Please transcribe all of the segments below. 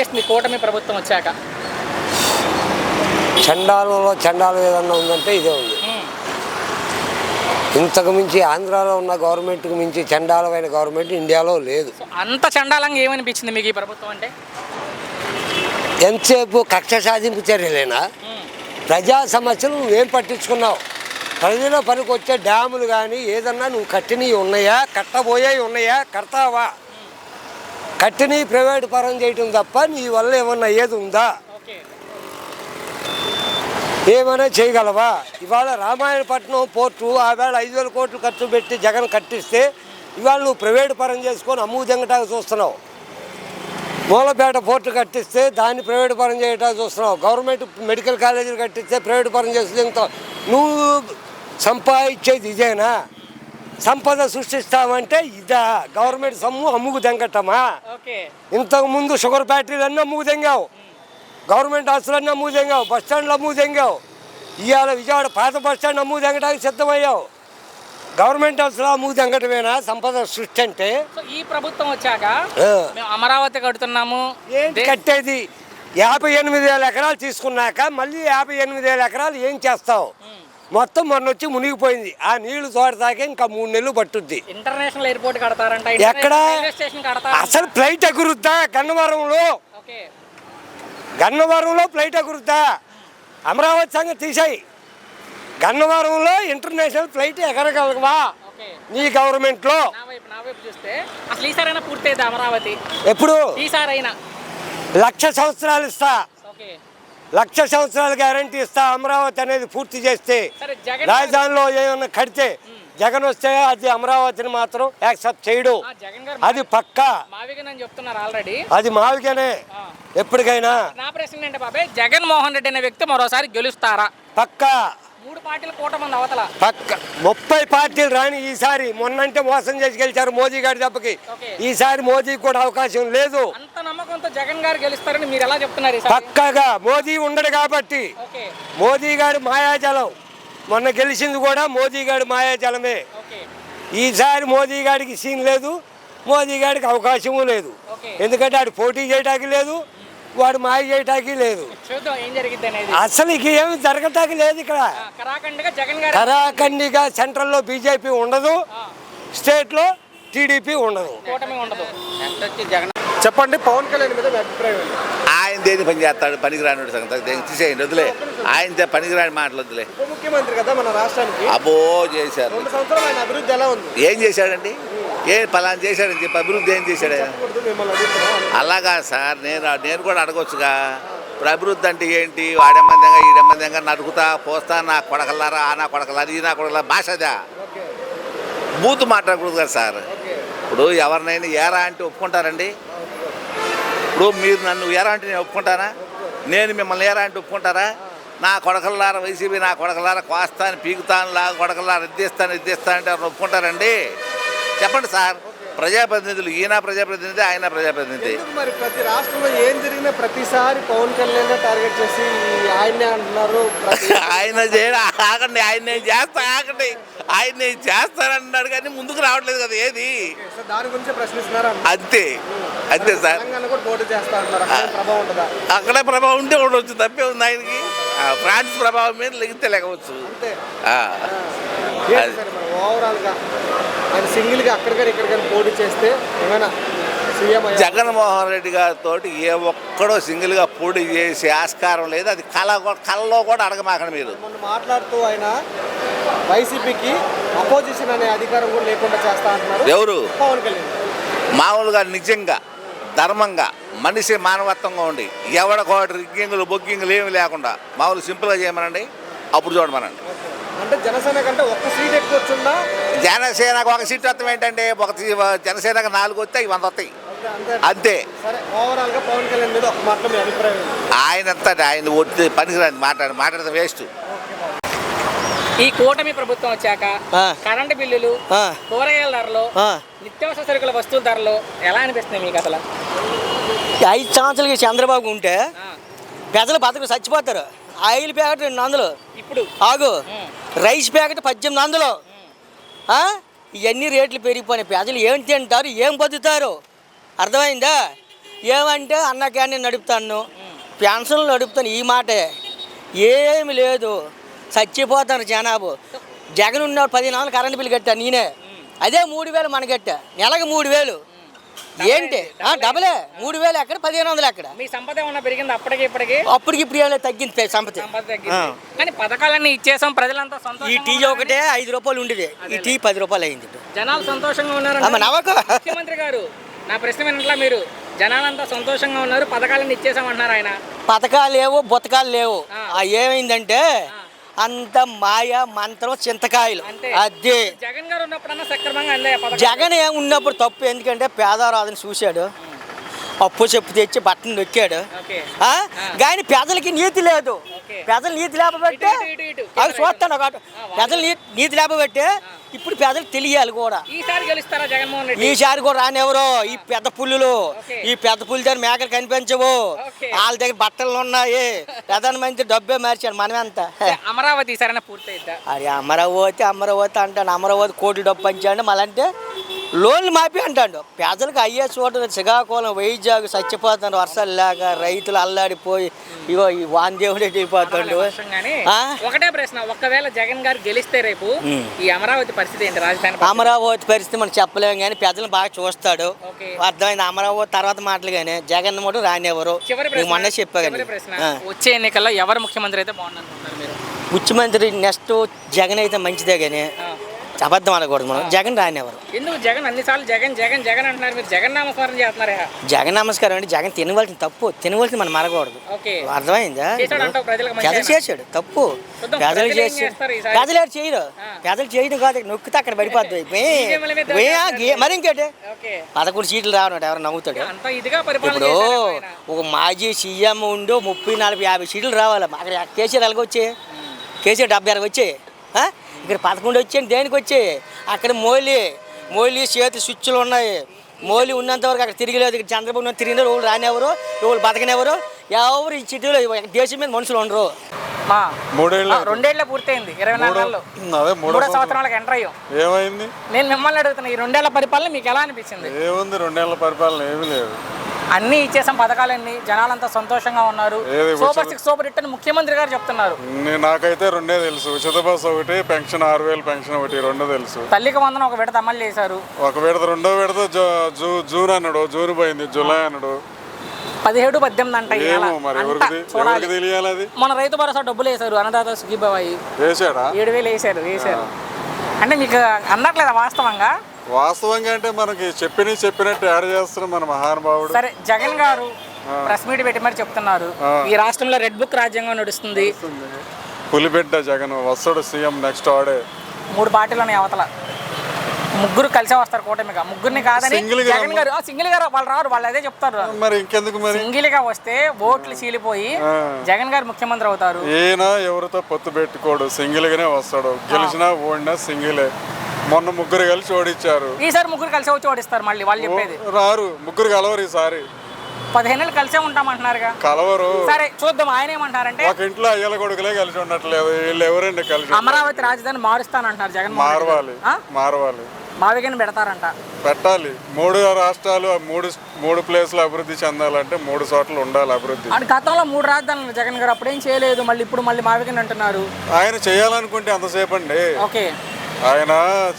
అనిపిస్తుంది కూటమి ప్రభుత్వం వచ్చాక? చండాలం ఏదన్నా ఉందంటే ఇదే ఉంది. ఇంతకు మించి ఆంధ్రాలో ఉన్న గవర్నమెంట్కి మించి చండాలమైన గవర్నమెంట్ ఇండియాలో లేదు. అంత చండాలంగా ఏమనిపించింది మీకు ఈ ప్రభుత్వం అంటే? ఎంతసేపు కక్ష సాధింపు చర్యలేనా? ప్రజా సమస్యలు నువ్వేం పట్టించుకున్నావు? ప్రజల పనికి వచ్చే డ్యాములు కానీ ఏదన్నా నువ్వు కట్టినవి ఉన్నాయా, కట్టబోయేవి ఉన్నాయా, కడతావా? కట్టినవి ప్రైవేటు పరం చేయటం తప్ప నీ వల్ల ఏమన్నా ఏది ఉందా? ఏమైనా చేయగలవా? ఇవాళ రామాయణపట్నం పోర్టు ఆవేళ 5,000 కోట్లు ఖర్చు పెట్టి జగన్ కట్టిస్తే ఇవాళ నువ్వు ప్రైవేటు పరం చేసుకొని అమ్ము దెంగటానికి చూస్తున్నావు. మూలపేట పోర్టు కట్టిస్తే దాన్ని ప్రైవేటు పరం చేయడానికి చూస్తున్నావు. గవర్నమెంట్ మెడికల్ కాలేజీలు కట్టిస్తే ప్రైవేటు పరం చేసి దింగుతావు. నువ్వు సంపాదించేది ఇదేనా? సంపద సృష్టిస్తామంటే ఇదా? గవర్నమెంట్ సొమ్ము అమ్ముకు దెంగటమా? ఇంతకుముందు షుగర్ ఫ్యాక్టరీలన్నీ అమ్ముకు దెంగావు, గవర్నమెంట్ ఆస్తులన్నీ అమ్ముకు దెంగావు, బస్ స్టాండ్లు అమ్ముకు దెంగావు. ఇవాళ విజయవాడ పాత బస్ స్టాండ్ అమ్ముకు దెంగడానికి సిద్ధమయ్యావు. గవర్నమెంట్ ఆస్తులు అమ్ముకు దెంగటమేనా సంపద సృష్టి అంటే? ఈ ప్రభుత్వం వచ్చాక అమరావతి కడుతున్నాము. ఏంటి కట్టేది? 58,000 ఎకరాలు తీసుకున్నాక మళ్ళీ 58,000 ఎకరాలు ఏం చేస్తావు? మొత్తం మొన్న వచ్చి మునిగిపోయింది. ఆ నీళ్లు తోడతాకే ఇంకా 3 నెలలు పట్టుద్ది. ఇంటర్నేషనల్ ఎయిర్పోర్ట్ కడతారంట. ఎక్కడ అసలు ఫ్లైట్ ఎగురుద్దా? గన్నవరంలో ఫ్లైట్ ఎగురుద్దా? అమరావతి సంగతి తీసాయి. గన్నవరంలో ఇంటర్నేషనల్ ఫ్లైట్ ఎగరగలవా నీ గవర్నమెంట్లో? అమరావతి ఎప్పుడు? 1,00,000 సంవత్సరాలు ఇస్తా, 1,00,000 సంవత్సరాలు గ్యారంటీ ఇస్తా. అమరావతి అనేది పూర్తి చేస్తే, రాజధానిలో ఏమన్నా కడితే జగన్ వస్తే అది అమరావతిని మాత్రం యాక్సెప్ట్ చేయడు. అది పక్కా. అది మావికనే ఎప్పటికైనా. నా ప్రశ్న ఏంటి బాబాయ్, జగన్మోహన్ రెడ్డి అనే వ్యక్తి మరోసారి గెలుస్తారా? పక్కా. 3 పార్టీలు కూటమి అవతల పక్క 30 పార్టీలు రాని ఈసారి. మొన్నంటే మోసం చేసి గెలిచారు మోదీ గారి దెబ్బకి. ఈసారి మోదీకి కూడా అవకాశం లేదు. అంత నమ్మకంతో జగన్ గారు గెలుస్తారని మీరు ఎలా చెప్తున్నారు? పక్కగా మోదీ ఉండడు కాబట్టి. మోదీ గారి మాయాజలం. మొన్న గెలిచింది కూడా మోదీ గారి మాయాజలమే. ఈసారి మోదీ గారికి సీన్ లేదు, మోదీ గారికి అవకాశము లేదు. ఎందుకంటే ఆడు పోటీ చేయడానికి లేదు, వాడు మాయ చేయటానికి లేదు. అసలు ఇక ఏమి జరగటానికి లేదు ఇక్కడ. కరాఖండిగా సెంట్రల్లో బీజేపీ ఉండదు, స్టేట్లో టీడీపీ ఉండదు. చెప్పండి, పవన్ కళ్యాణ్ మీద మీ అభిప్రాయం? ఆయన దేని పని చేస్తాడు? పనికిరాని సంగతి తీసేయండి, వదిలే. ఆయన పనికిరాని మాటలు వదిలే. ఉప ముఖ్యమంత్రి కదా మన రాష్ట్రానికి. అబ్బో చేశారు. 2 సంవత్సరాలు ఆయన అభివృద్ధి ఎలా ఉంది? ఏం చేశాడండి? పలానా చేశాడని చెప్పి అభివృద్ధి ఏం చేశాడు? అలాగా సార్, నేను కూడా అడగొచ్చుగా. ఇప్పుడు అభివృద్ధి అంటే ఏంటి? వాడెమ్మందంగా ఈడెమ్మందంగా నడుకుతా పోస్తా, నా కొడకల్లారా, నా కొడకల్లారా, ఈ నా కొడకల్లారా భాషదా? బూతు మాట్లాడకూడదు కదా సార్. ఇప్పుడు ఎవరినైనా ఏరా అంటే ఒప్పుకుంటారండి? ఇప్పుడు మీరు నన్ను ఏరా అంటే నేను ఒప్పుకుంటానా? నేను మిమ్మల్ని ఏరా అంటే ఒప్పుకుంటారా? నా కొడకల్లారా వైసీపీ, నా కొడకల్లారా కోస్తాను, పీకుతాను, లాగా కొడకల్లారా ఇద్దేస్తాను అంటే ఎవరు ఒప్పుకుంటారండి? చెప్పండి సార్. ప్రజాప్రతినిధులు, ఈయన ప్రజాప్రతినిధి, ఆయన ప్రజాప్రతినిధి. మరి ప్రతి రాష్ట్రంలో ఏం జరిగినా ప్రతిసారి పవన్ కళ్యాణ్ టార్గెట్ చేసి ఆయనే అంటున్నారు. ఆయన ఆగండి, ఆయన నేను చేస్తా, ఆగండి, ఆయన నేను చేస్తానన్నాడు కానీ ముందుకు రావట్లేదు కదా. ఏది దాని గురించి ప్రశ్నిస్తున్నారు. అంతే అంతే సార్. అక్కడే ప్రభావం ఉంటే ఉండవచ్చు, తప్పే ఉంది ఆయనకి. ఫ్రాన్స్ ప్రభావం మీద లెగితే లేకపోవచ్చు. ఓవరాల్గా ఆయన సింగిల్గా అక్కడికైనా పోటీ చేస్తే ఏమైనా జగన్మోహన్ రెడ్డి గారితో ఏ ఒక్కడో సింగిల్గా పోటీ చేసే ఆస్కారం లేదు. అది కళలో కూడా అడగమాకండి మీరు. మొన్న మాట్లాడుతూ ఆయన వైసీపీకి అపోజిషన్ అనే అధికారం కూడా లేకుండా చేస్తా అంటున్నారు. ఎవరు? పవన్ కళ్యాణ్. మామూలుగా నిజంగా ధర్మంగా మనిషి మానవత్వంగా ఉండి ఎవడకోటి రిగ్గింగులు బొగ్గింగులు ఏమి లేకుండా మామూలు సింపుల్గా చేయమనండి, అప్పుడు చూడమనండి. అంటే జనసేన కంటే 1 సీట్ ఎక్కువ వచ్చిందా? జనసేనకు 1 సీట్ వస్తాం ఏంటంటే, జనసేనకు 4 వస్తే 100 వస్తాయి అంతే. ఓవరాల్ గా పవన్ కళ్యాణ్ మీద ఒక మాట మీ అభిప్రాయం? ఆయన ఒట్టి పనికిరాని మాట్లాడితే వేస్ట్. ఈ కూటమి ప్రభుత్వం వచ్చాక కరెంటు బిల్లులు, కూరగాయల ధరలు, నిత్యావసర సరుకుల వస్తువుల ధరలు ఎలా అనిపిస్తున్నాయి మీకు అసలు? 5 సంవత్సరాలకి చంద్రబాబు ఉంటే ప్రజలు బతుకు చచ్చిపోతారు. ఆయిల్ ప్యాకెట్ 200, ఇప్పుడు ఆగు రైస్ ప్యాకెట్ 1800. ఇవన్నీ రేట్లు పెరిగిపోయినాయి. ప్రజలు ఏం తింటారు, ఏం బతుకుతారు? అర్థమైందా? ఏమంటే అన్న క్యాంటీన్ నడుపుతాను, పెన్షన్లు నడుపుతాను, ఈ మాటే. ఏమి లేదు, చచ్చిపోతాను జనాభా. జగన్ ఉన్నప్పుడు 15 కరెంట్ బిల్లు కట్టా నేనే, అదే 3000 మన కట్టా, నెలకు 3000. ఏంటి డబలే, 3000 ఎక్కడ, 1500 ఎక్కడ? మీ సంపద ఏమన్నా పెరిగింది అప్పటికి ఇప్పటికి? అప్పటికి ఇప్పుడు తగ్గింది సంపద. కానీ పథకాలన్నీ ఇచ్చేసాం, ప్రజలంతా ఈ సంతోషంగా టీ ఒకటే 5 రూపాయలు ఉండేది, ఈ టీ 10 రూపాయలు అయింది. జనాలు సంతోషంగా ఉన్నారు ముఖ్యమంత్రి గారు. నా ప్రశ్న వినట్లా మీరు? జనాలంతా సంతోషంగా ఉన్నారు, పథకాలన్నీ ఇచ్చేసామంటున్నారు ఆయన. పథకాలు లేవు, బొతకాలు లేవు. ఏమైందంటే అంత మాయ మంత్రం, చింతకాయలు. అదే జగన్ గారు ఉన్నప్పుడన్నా సక్రమంగా అందాయి పథకాలు? జగన్ ఉన్నప్పుడు తప్పు, ఎందుకంటే పేదరాదని చూశాడు, అప్పు చెప్పు తెచ్చి బట్టను నొక్కాడు. కానీ ప్రజలకి నీతి లేదు. ప్రజలు నీతి లేకపోతే అవి చూస్తాను, ప్రజలు నీతి లేకపోతే ఇప్పుడు ప్రజలు తెలియాలి కూడా. ఈసారి గెలుస్తారా జగన్మోహన్ రెడ్డి? ఈసారి కూడా రానివ్వరు. ఈ పెద్ద పుల్లులు, ఈ పెద్ద పుల్లి దగ్గర మేకలు కనిపించవు, వాళ్ళ దగ్గర బట్టలు ఉన్నాయి. ప్రధానమంత్రి డబ్బే మార్చాడు, మనమెంత. అమరావతి సరైన పూర్తయిద్దా? అది అమరావతి అంటాడు, అమరావతి కోట్లు డబ్బు పంచాడు, మళ్ళంటే లోన్లు మాపి అంటాడు. పేదలకు అయ్యే చోట శ్రీకాకుళం, వైజాగ్ చచ్చిపోతాడు, వర్షాలు లేక రైతులు అల్లాడిపోయి ఇగో ఈ వాందేవుడే అయిపోతాడు. ఒకటే ప్రశ్న, ఒకవేళ జగన్ గారు గెలిస్తే రేపు ఈ అమరావతి పరిస్థితి ఏంటి? రాజధాని అమరావతి పరిస్థితి మనం చెప్పలేము, కానీ ప్రజలు బాగా చూస్తాడు. అర్థమైంది. అమరావతి తర్వాత మాటలు, కానీ జగన్ కూడా రానివ్వరు. మొన్న చెప్పా. వచ్చే ఎన్నికల్లో ఎవరు ముఖ్యమంత్రి అయితే బాగుంది అనుకుంటున్నారు మీరు? ముఖ్యమంత్రి నెక్స్ట్ జగన్ అయితే మంచిదే, కానీ అబద్ధం అనకూడదు మనం. జగన్ రానివ్వరు. ఎందుకు? జగన్ అన్నిసార్లు జగన్ జగన్ జగన్ అంటున్నారు, మీరు జగన్ నామస్మరణ చేస్తున్నారా? జగన్ నమస్కారం అంటే జగన్ తినవలసిన తప్పు, తినవలసింది మనం మరగకూడదు. అర్థమైందా? ప్రజలు చేశాడు తప్పు, ప్రజలు చేశాడు. ప్రజలు ఎవరు చేయరు, ప్రజలు చేయడం కాదు, నొక్కితే అక్కడ పడిపోద్ది. మరి ఇంకేంటి 11 సీట్లు రావడం ఎవరు నవ్వుతాడు? ఇప్పుడు ఒక మాజీ సీఎం ఉండి 30, 40, 50 సీట్లు రావాలి. అక్కడ కేసీఆర్ ఎలాగ వచ్చాయి? కేసీఆర్ 70, 60 వచ్చాయి. ఇక్కడ 11 వచ్చాయి. దేనికి వచ్చాయి? అక్కడ మోలీ చేతి స్విచ్లు ఉన్నాయి. మోలీ ఉన్నంత వరకు అక్కడ తిరిగలేదు. ఇక్కడ చంద్రబాబు తిరిగిన ఎవరు రానివ్వరు, ఎవరు బతకనివ్వరు. ఎవరు ఈ సిటీలో దేశం మీద మనుషులు ఉండరు. 2 పూర్తయింది, 24 3వ సంవత్సరాలకు ఎంటర్ అయ్యాం. ఏమైంది? నేను మిమ్మల్ని అడుగుతున్నా, ఈ 2 ఏళ్ల పరిపాలన మీకు ఎలా అనిపించింది? ఏముంది, 2 ఏళ్ల పరిపాలన ఏమీ లేదు. అన్ని ఇచ్చేసాం పథకాలన్నీ, జనాలంతా సంతోషంగా ఉన్నారు. సూపర్ 6 సూపర్ హిట్ అని ముఖ్యమంత్రి గారు చెప్తున్నారు. నాకైతే 2 తెలుసు. ఉచిత బస్సు ఒకటి, పెన్షన్ 6000 పెన్షన్ ఒకటి, 2 తెలుసు. తల్లికి వందనం ఒక విడత అమలు చేశారు. ఒక విడత, 2వ విడత జూన్ అన్నాడు, జూన్ పోయింది, జూలై అన్నాడు. 17, 18 అంట. తెలియాలి. మన రైతు భరోసా డబ్బులు వేశారు, అన్నదాత సుఖీభాయి వేసాడా? 7000 వేశారు. అంటే మీకు అన్నట్లేదా వాస్తవంగా? వాస్తవంగా అంటే మనకి చెప్పినట్టు యాడ్ చేస్తున్నాం మన మహానుభావుడు. సరే, జగన్ గారు ప్రెస్ మీట్ పెట్టి మరి చెప్తున్నారు, ఈ రాష్ట్రంలో రెడ్ బుక్ రాజ్యాంగం నడుస్తుంది. పులిబిడ్డ జగన్ వస్తాడు సీఎం, నెక్స్ట్ ఆడే. 3 పార్టీలోని అవతల ముగ్గురు కలిసే వస్తారు కూటమిగా. ముగ్గురిని కాదని జగన్ గారు సింగిల్ గా వాళ్ళు రారు, వాళ్ళు అదే చెప్తారు. మరి ఇంకెందుకు? మరి సింగిల్ గా వస్తే ఓట్లు చీలిపోయి జగన్ గారు ముఖ్యమంత్రి అవుతారు. ఈయన ఎవరితో పొత్తు పెట్టుకోడు, సింగిల్ గానే వస్తాడు. గెలిచినా ఓడినా సింగిలే. మొన్న 3 కలిసి ఓడిచ్చారు, ఈసారి 3 కలిసి వచ్చి ఓడిస్తారు. మళ్ళీ వాళ్ళు చెప్పేది రారు, 3 కలవరు. ఈసారి 15 ఏళ్ళు కలిసే ఉంటామంటున్నారుగా. కలవరు. సరే చూద్దాం. ఆయన ఏమంటారంటే ఒక ఇంట్లో అయ్యల కొడుకులే కలిసి ఉండట్లేదు, వీళ్ళు ఎవరండి కలిసి? అమరావతి రాజధాని మారుస్తానంటున్నారు జగన్. మారవాలి, మావిగని పెడతారంట. పెట్టాలి. 3 రాష్ట్రాలు 3 ప్లేస్లు అభివృద్ధి చెందాలంటే 3 చోట్ల ఉండాలి అభివృద్ధి. గతంలో 3 రాజధానులు జగన్ గారు అప్పుడేం చేయలేదు, మళ్ళీ ఇప్పుడు మళ్ళీ మావిగని అంటున్నారు. ఆయన చేయాలనుకుంటే ఎంతసేపు అండి? ఓకే, ఆయన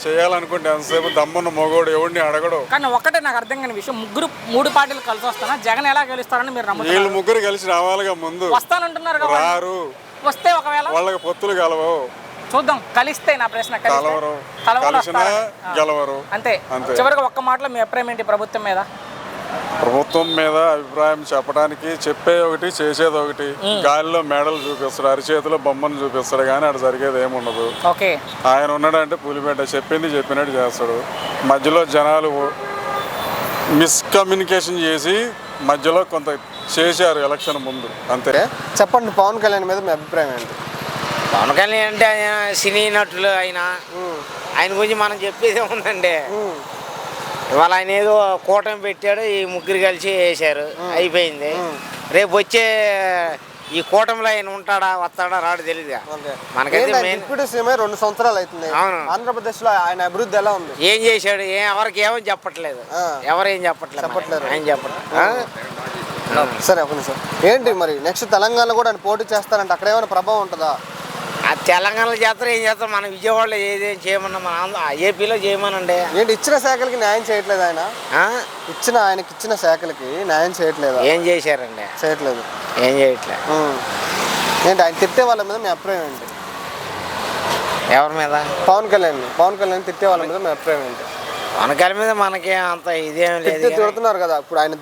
చేయాలనుకుంటే ఎంతసేపు దమ్మున్న మొగోడు ఎవడిని అడగడు. కానీ ఒక్కటే నాకు అర్థం కాని విషయం, 3 పార్టీలు కలిసి వస్తానా, జగన్ ఎలా గెలుస్తారని మీరు నమ్ముతారు? వీళ్ళు 3 కలిసి రావాలిగా, ముందు వస్తానంటున్నారు. రారు. వస్తే ఒకవేళ వాళ్ళకి పొత్తులు కలవు. చూద్దాం, కలిస్తే. నా ప్రశ్న గెలవరు అంతే. చివరికి ఒక్క మాటలో మీ అభిప్రాయం ఏంటి ప్రభుత్వం మీద? ప్రభుత్వం మీద అభిప్రాయం చెప్పడానికి చెప్పే ఒకటి, చేసేది ఒకటి. గాలిలో మేడలు చూపిస్తాడు, అరిచేతిలో బొమ్మను చూపిస్తాడు, కానీ అక్కడ జరిగేది ఏముండదు. ఆయన ఉన్నాడంటే పులిబిడ్డ, చెప్పింది చెప్పినట్టు చేస్తాడు. మధ్యలో జనాలు మిస్కమ్యూనికేషన్ చేసి మధ్యలో కొంత చేశారు ఎలక్షన్ ముందు, అంతే. చెప్పండి, పవన్ కళ్యాణ్ మీద మీ అభిప్రాయం ఏంటి? పవన్ కళ్యాణ్ అంటే ఆయన సినీ నటులు, ఆయన గురించి మనం చెప్పేది ఏముందండి. ఇవాళ ఆయన ఏదో కూటమి పెట్టాడు, ఈ 3 కలిసి వేసారు, అయిపోయింది. రేపు వచ్చే ఈ కూటమిలో ఆయన ఉంటాడా వస్తాడా రాడు తెలియదు. ఓకే. మనకైతే ఏంటి ఆయన మెయిన్ డిప్యూటీ సీఎం 2 సంవత్సరాలు అవుతుంది. అవును. ఆంధ్రప్రదేశ్లో ఆయన అభివృద్ధి ఎలా ఉంది? ఏం చేశాడు ఎవరికి ఏమని చెప్పట్లేదు. ఎవరేం చెప్పట్లేదు. ఆయన చెప్పట్లేదు. సరే ఒక నిమిషం. ఏంటి మరి నెక్స్ట్ తెలంగాణలో కూడా ఆయన పోటీ చేస్తారంటే అక్కడ ఏమైనా ప్రభావం ఉంటుందా? ఆ తెలంగాణలో చేస్తారు ఏం చేస్తారు, మన విజయవాడలో ఏదేం చేయమన్నా మన ఏపీలో చేయమనండి. ఏంటి ఇచ్చిన శాఖలకి న్యాయం చేయట్లేదు ఆయన? ఆయనకి ఇచ్చిన శాఖలకి న్యాయం చేయట్లేదు. ఏం చేశారండి? చేయట్లేదు. ఏం చేయట్లేదు. ఏంటి ఆయన తిట్టే వాళ్ళ మీద మీ అభిప్రాయం ఏంటి? ఎవరి మీద? పవన్ కళ్యాణ్ తిట్టే వాళ్ళ మీద మీ అభిప్రాయం ఏంటి? వనకాల మీద మనకి అంత ఇదేం లేదు. తిడుతున్నారు కదా, ఇప్పుడు ఆయన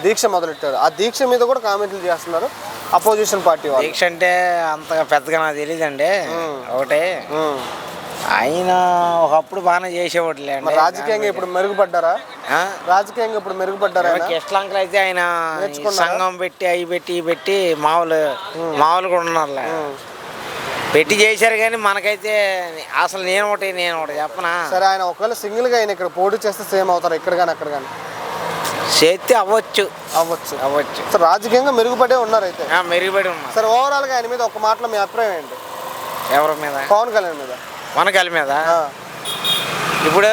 దీక్ష మొదలెట్టారు. ఆ దీక్ష మీద కూడా కామెంట్లు చేస్తున్నారు అపోజిషన్ పార్టీ వాళ్ళు. దీక్ష అంటే అంతగా పెద్దగా నాకు తెలియదండి. ఒకటే ఆయన ఒకప్పుడు బాగానే చేసేవాడులే. రాజకీయంగా ఇప్పుడు మెరుగుపడ్డారా? కృష్ణంకలు అయితే ఆయన సంఘం పెట్టి అవి పెట్టి మామూలుగా ఉన్నారులే. పెట్టి చేశారు కానీ మనకైతే అసలు నేను ఒకటి చెప్పనా. సరే ఆయన ఒకవేళ సింగిల్ గా ఆయన ఇక్కడ పోటీ చేస్తే సేమ్ అవుతారు ఇక్కడ కానీ అక్కడ కానీ? చేస్తే అవ్వచ్చు. సార్ రాజకీయంగా మెరుగుపడే ఉన్నారు అయితే? మెరుగుపడి ఉన్నారు. సరే ఓవరాల్ గా ఆయన మీద ఒక మాటలో మీ అభిప్రాయం ఏంటి? ఎవరి మీద? పవన్ కళ్యాణ్ మీద. వనకాల మీద ఇప్పుడు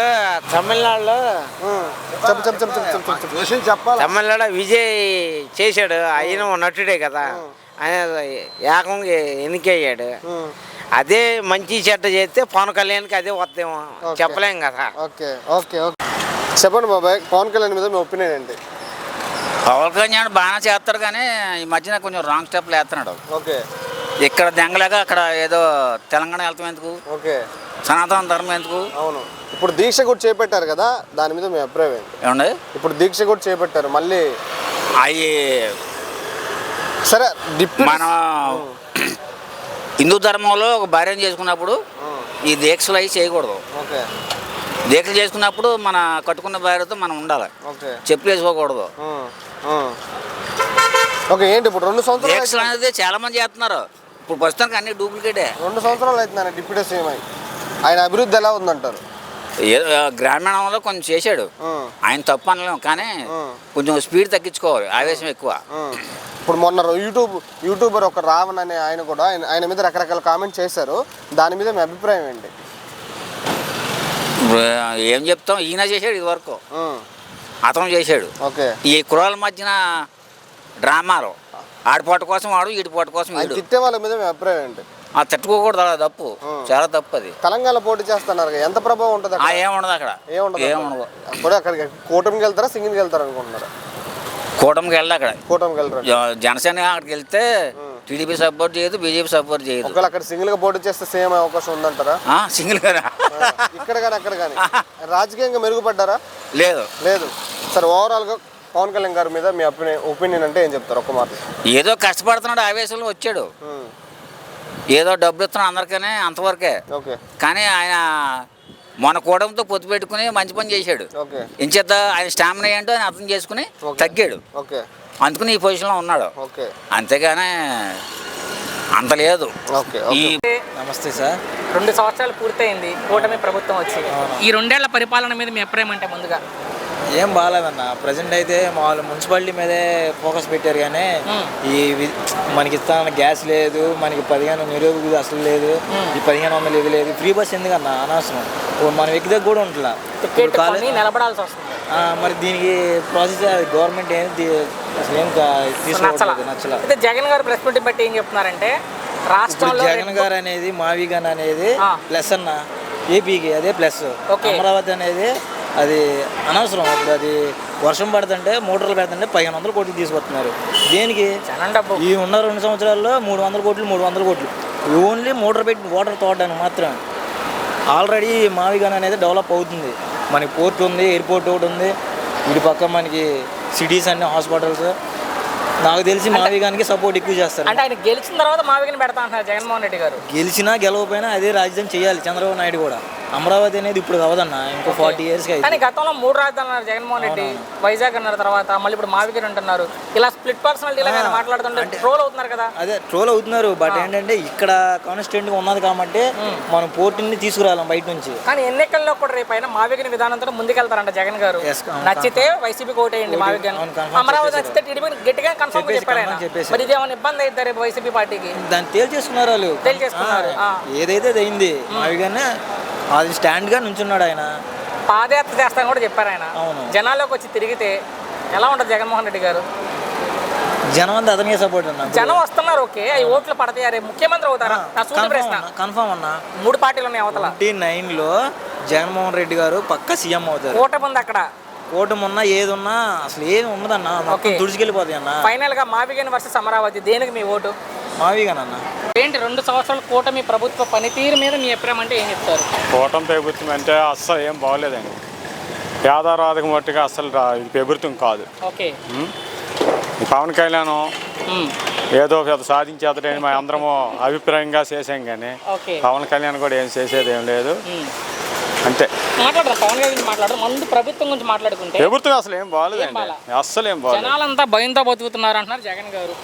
తమిళనాడులో తమిళనాడు విజయ్ చేశాడు. ఆయన నటుడే కదా, ఆయన ఏకంగా ఎన్నికయ్యాడు. అదే మంచి చెడ్డ చేస్తే పవన్ కళ్యాణ్కి అదే వద్దేమో చెప్పలేం కదా. ఓకే ఓకే ఓకే చెప్పండి బాబాయ్, పవన్ కళ్యాణ్ మీద మీ ఒపీనియన్ ఏంటి? పవన్ కళ్యాణ్ బాగానే చేస్తాడు కానీ ఈ మధ్యన కొంచెం రాంగ్ స్టెప్లు వేస్తున్నాడు. ఓకే. ఇక్కడ దెంగలేక అక్కడ ఏదో తెలంగాణ వెళ్తాం ఎందుకు, ఓకే, సనాతన ధర్మం ఎందుకు. అవును. ఇప్పుడు దీక్ష కూడా చేపట్టారు కదా, దాని మీద మీ అభిప్రాయం ఏంటి? ఏమండి ఇప్పుడు దీక్ష కూడా చేపట్టారు మళ్ళీ అవి సరే మన హిందూ ధర్మంలో ఒక భార్యను చేసుకున్నప్పుడు ఈ దీక్షలు అవి చేయకూడదు. ఓకే. దీక్షలు చేసుకున్నప్పుడు మన కట్టుకున్న భార్యతో మనం ఉండాలి. ఓకే. చెప్పులు వేసుకోకూడదు. ఓకే. ఏంటి ఇప్పుడు 2 సంవత్సరాలు దీక్షలు అనేది చాలా మంది చేస్తున్నారు. ఇప్పుడు ప్రస్తుతానికి అన్ని డూప్లికేటే. 2 సంవత్సరాలు అవుతుంది డిప్యూటీ సీఎం అయి. ఆయన అభివృద్ధి ఎలా ఉందంటారు? గ్రామీణంలో కొంచెం చేశాడు. ఆయన తప్పు అనలేము కానీ కొంచెం స్పీడ్ తగ్గించుకోవాలి, ఆవేశం ఎక్కువ. ఇప్పుడు మొన్న యూట్యూబర్ ఒక రావణ్ అనే ఆయన కూడా ఆయన మీద రకరకాల కామెంట్ చేశారు. దాని మీద మీ అభిప్రాయం ఏంటి? ఏం చెప్తాం, ఈయన చేశాడు ఇది వరకు, అతను చేశాడు. ఓకే. ఈ కులాల మధ్యన డ్రామాలు, ఆడిపాటు కోసం వాడు ఈడిపాటు కోసం వీడు. తిట్టే వాళ్ళ మీద మీ అభిప్రాయం ఏంటి? తట్టుకోకూడదు, అలా తప్పు, చాలా తప్పు. అది తెలంగాణ పోటీ చేస్తున్నారు, ఎంత ప్రభావం ఉంటుంది? ఏముండదు అక్కడ, ఏముండదు. అప్పుడు అక్కడికి కూటమికి వెళ్తారా సింగిల్కి వెళ్తారా అనుకుంటున్నారా? కూటమికి వెళ్ళదు. అక్కడ కూటమికి వెళ్తారు. జనసేన అక్కడికి వెళ్తే టీడీపీ సపోర్ట్ చేయదు, బీజేపీ సపోర్ట్ చేయదు. ఒకవేళ అక్కడ సింగిల్ గా పోటీ చేస్తే సేమ్ అవకాశం ఉందంటారా? సింగిల్ గా ఇక్కడ కానీ అక్కడ కానీ రాజకీయంగా మెరుగుపడ్డారా? లేదు. సరే ఓవరాల్ గా పవన్ కళ్యాణ్ గారి మీద మీ ఒపీనియన్ అంటే ఏం చెప్తారు ఒక్క మాట? ఏదో కష్టపడుతున్నాడు, ఆవేశంలో వచ్చాడు, ఏదో డబ్బులు ఇస్తున్నాడు అందరికనే, అంతవరకే. ఓకే. కానీ ఆయన మన కూడంతో పొత్తు పెట్టుకుని మంచి పని చేశాడు. ఓకే. ఎంచేత ఆయన స్టామినా ఏంటో ఆయన అర్థం చేసుకుని తగ్గాడు. ఓకే. అందుకుని ఈ పొజిషన్లో ఉన్నాడు. ఓకే. అంతేగానే అంత లేదు. ఓకే. నమస్తే సార్. 2 సంవత్సరాలు పూర్తయింది కూటమి ప్రభుత్వం వచ్చి. ఈ 2 ఏళ్ల పరిపాలన మీద మీ అభిప్రాయం అంటే? ముందుగా ఏం బాగాలేదన్న. ప్రజెంట్ అయితే మామూలు మున్సిపాలిటీ మీదే ఫోకస్ పెట్టారు కానీ మనకి ఇస్తాన గ్యాస్ లేదు, మనకి 15 నిరోధకులు అసలు లేదు, ఈ 1500 ఇది లేదు. ఫ్రీ బస్ ఎందుకన్నా అనవసరం. మనం ఎక్కితే కూడా ఉంటుందా, నిలబడాల్సి వస్తుంది. మరి దీనికి ప్రాసెస్ గవర్నమెంట్ అసలు ఏం తీసుకోవట్లేదు, నచ్చలేదు. అయితే జగన్ గారు ప్రెస్ మీట్ బట్టి ఏం చెప్తున్నారంటే రాష్ట్రంలో జగన్ గారు అనేది మావిగన్ అనేది ప్లస్ అన్న, ఏపీకి అదే ప్లస్. అమరావతి అనేది అది అనవసరం. ఇప్పుడు అది వర్షం పడుతుంటే మోటార్లు పెడుతుంటే 1500 కోట్లు తీసుకొస్తున్నారు. దేనికి? ఈ ఉన్న 2 సంవత్సరాల్లో 300 కోట్లు ఓన్లీ మోటార్ పెట్టి వాటర్ తోడడానికి మాత్రమే. ఆల్రెడీ మావిగన్ అనేది డెవలప్ అవుతుంది. మనకి పోర్ట్ ఉంది, ఎయిర్పోర్ట్ ఒకటి ఉంది, వీటి పక్క మనకి సిటీస్ అన్ని హాస్పిటల్స్. నాకు తెలిసి మావిగానికి సపోర్ట్ ఎక్కువ చేస్తారు. అంటే ఆయన గెలిచిన తర్వాత మావిగన్ పెడతా అంటున్నారు జగన్మోహన్ రెడ్డి గారు. గెలిచినా గెలవకపోయినా అదే రాజధాని చేయాలి చంద్రబాబు నాయుడు కూడా. అమరావతి అనేది ఇప్పుడు కావదన్న, ఇంకో 40 years కానీ గతంలో 3 రాజధానులు అన్నారు జగన్మోహన్ రెడ్డి, వైజాగ్ అన్నారు, తర్వాత మళ్ళీ ఇప్పుడు మావిగిరి అంటున్నారు. ఇలా స్ప్లిట్ పర్సనాలిటీ ఇలా మాట్లాడుతుంటే ట్రోల్ అవుతున్నారు కదా. అదే ట్రోల్ అవుతున్నారు. బట్ ఏంటంటే ఇక్కడ కాన్స్టిట్యూంట్ గా ఉన్నది కాబట్టి మనం పోటీని తీసుకురావాలి బయట నుంచి. కానీ ఎన్నికల్లో కూడా రేపైనా మావిగిరి విధానంతో ముందుకెళ్తారంట జగన్ గారు. నచ్చితే వైసీపీకి ఓటేయండి మావిగిరి, అమరావతి నచ్చితే టీడీపీ గట్టిగా కన్ఫర్మ్ చెప్పారు ఆయన. మరి ఇది ఏమైనా ఇబ్బంది అవుతారు రేపు వైసీపీ పార్టీకి? దాన్ని తేల్చేసుకున్నారు వాళ్ళు, తేల్చేసుకున్నారు. ఏదైతే అది అయింది మావిగానే అది స్టాండ్ గా నుంచున్నాడు ఆయన. పాదయాత్ర చేస్తాను కూడా చెప్పారు ఆయన. జనాల్లోకి వచ్చి తిరిగితే ఎలా ఉంటుంది జగన్మోహన్ రెడ్డి గారు? జనం అంతా అతనికే సపోర్ట్ అన్న. జనం వస్తున్నారు, ఓకే, అవి ఓట్లు పడతాయి, రేపు ముఖ్యమంత్రి అవుతారా? నా సూటి ప్రశ్న. కన్ఫర్మ్ అన్న. 3 పార్టీలు ఉన్నాయి అవతల. 29లో జగన్మోహన్ రెడ్డి గారు పక్క సీఎం అవుతారు. ఓటమి ఉంది అక్కడ. ఓటమి ఉన్నా ఏది ఉన్నా అసలు ఏమి ఉండదన్న, తుడిచికెళ్ళిపోతాయి అన్న. ఫైనల్ గా మావిగన్ వర్సెస్ అమరావతి, దేనికి మీ ఓటు? మావిగానన్న. ఏంటి 2 సంవత్సరాల కూటమి ప్రభుత్వ పనితీరు మీద మీ అభిప్రాయం అంటే ఏం చెప్తారు? కూటమి ప్రభుత్వం అంటే అస్సలు ఏం బాగోలేదండి. పేదరాధక మట్టుగా అస్సలు ప్రభుత్వం కాదు. ఓకే. పవన్ కళ్యాణ్ ఏదో పెద్ద సాధించేతడని మా అందరము అభిప్రాయంగా చేసాం, కానీ పవన్ కళ్యాణ్ కూడా ఏం చేసేది ఏం లేదు. అంతే. మాట్లాడరు పవన్ కళ్యాణ్ మాట్లాడరు, ముందు ప్రభుత్వం గురించి మాట్లాడుకుంటే ప్రభుత్వం అసలు ఏం బాగోలేదండి, అస్సలు ఏం బాగోలేదు. జనాలంతా భయంతో బతుకుతున్నారు అంటున్నారు జగన్ గారు,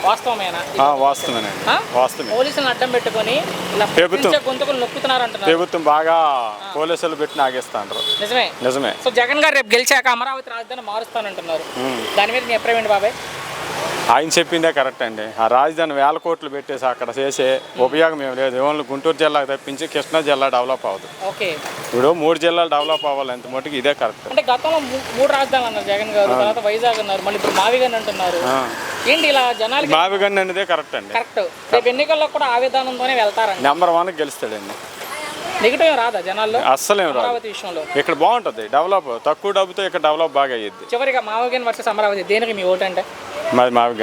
వాస్తవమేనా? వాస్తవేనండి, వాస్తవమే. పోలీసులను అడ్డం పెట్టుకొని గొంతుకులు నొక్కుతున్నారు అంటున్నారు. ప్రభుత్వం బాగా పోలీసులు పెట్టి నాగేస్తాండ్రు. నిజమే, నిజమే. సో జగన్ గారు రేపు గెలిచాక అమరావతి రాజధాని మారుస్తానంటున్నారు, దాని మీద మీ అభిప్రాయం ఏంటి బాబాయ్? ఆయన చెప్పిందే కరెక్ట్ అండి. ఆ రాజధాని 1000 కోట్లు పెట్టేసి అక్కడ చేసే ఉపయోగం ఏం లేదు. ఓన్లీ గుంటూరు జిల్లాకు తప్పించి కృష్ణా జిల్లా డెవలప్ అవ్వదు. ఓకే. ఇప్పుడు 3 జిల్లాలు డెవలప్ అవ్వాలి, ఎంత మటుకు ఇదే కరెక్ట్. అంటే గతంలో 3 రాజధానులు అన్నారు జగన్ గారు, తర్వాత వైజాగ్ అన్నారు, మళ్ళీ ఇప్పుడు మావిగన్ అంటున్నారు. ఏంటి ఇలా జనాలకి? మావిగన్ అనేది కరెక్ట్ అండి. కరెక్ట్. రేపు ఎన్నికల్లో కూడా ఆ విధానంతోనే వెళ్తారండి. నెంబర్ 1 గెలుస్తాడండి. నెగిటివ్ రాదా జనాల్లో? అస్సలేం రాదు. అమరావతి విషయంలో ఇక్కడ బాగుంటుంది డెవలప్, తక్కువ డబ్బుతో ఇక్కడ డెవలప్ బాగా అయ్యిద్ది. చివరిగా మావిగన్ వర్సెస్ అమరావతి, దేనికి మీ ఓటు అంటే? మాది మావిగన్.